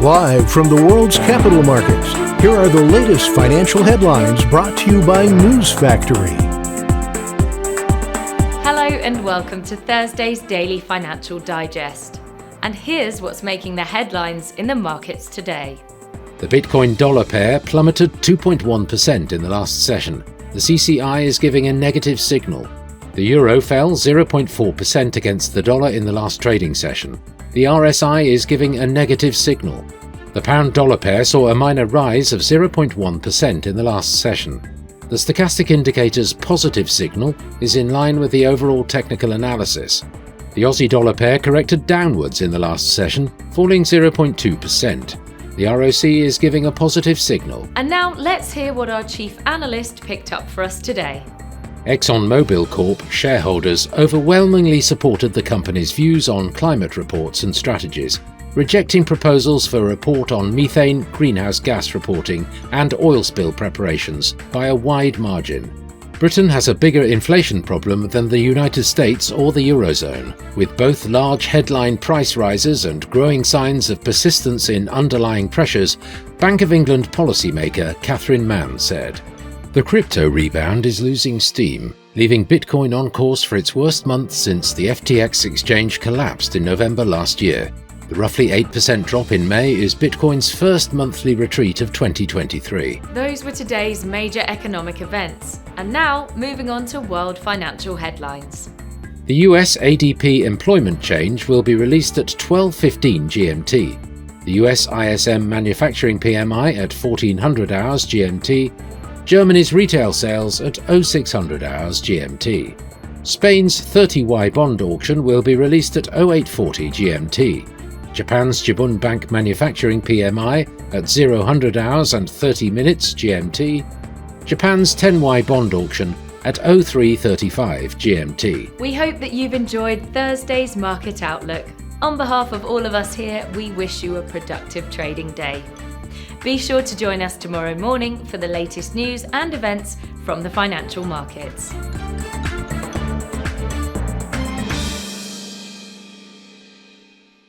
Live from the world's capital markets, here are the latest financial headlines brought to you by News Factory. Hello and welcome to Thursday's Daily Financial Digest. And here's what's making the headlines in the markets today. The Bitcoin-dollar pair plummeted 2.1% in the last session. The CCI is giving a negative signal. The euro fell 0.4% against the dollar in the last trading session. The RSI is giving a negative signal. The pound-dollar pair saw a minor rise of 0.1% in the last session. The stochastic indicator's positive signal is in line with the overall technical analysis. The Aussie-dollar pair corrected downwards in the last session, falling 0.2%. The ROC is giving a positive signal. And now let's hear what our chief analyst picked up for us today. ExxonMobil Corp shareholders overwhelmingly supported the company's views on climate reports and strategies, rejecting proposals for a report on methane, greenhouse gas reporting, and oil spill preparations by a wide margin. Britain has a bigger inflation problem than the United States or the Eurozone, with both large headline price rises and growing signs of persistence in underlying pressures, Bank of England policymaker Catherine Mann said. The crypto rebound is losing steam, leaving Bitcoin on course for its worst month since the FTX exchange collapsed in November last year. The roughly 8% drop in May is Bitcoin's first monthly retreat of 2023. Those were today's major economic events. And now, moving on to world financial headlines. The US ADP employment change will be released at 12:15 GMT. The US ISM manufacturing PMI at 1400 hours GMT. Germany's retail sales at 0600 hours GMT. Spain's 30Y bond auction will be released at 0840 GMT. Japan's Jibun Bank manufacturing PMI at 0100 hours and 30 minutes GMT. Japan's 10Y bond auction at 0335 GMT. We hope that you've enjoyed Thursday's Market Outlook. On behalf of all of us here, we wish you a productive trading day. Be sure to join us tomorrow morning for the latest news and events from the financial markets.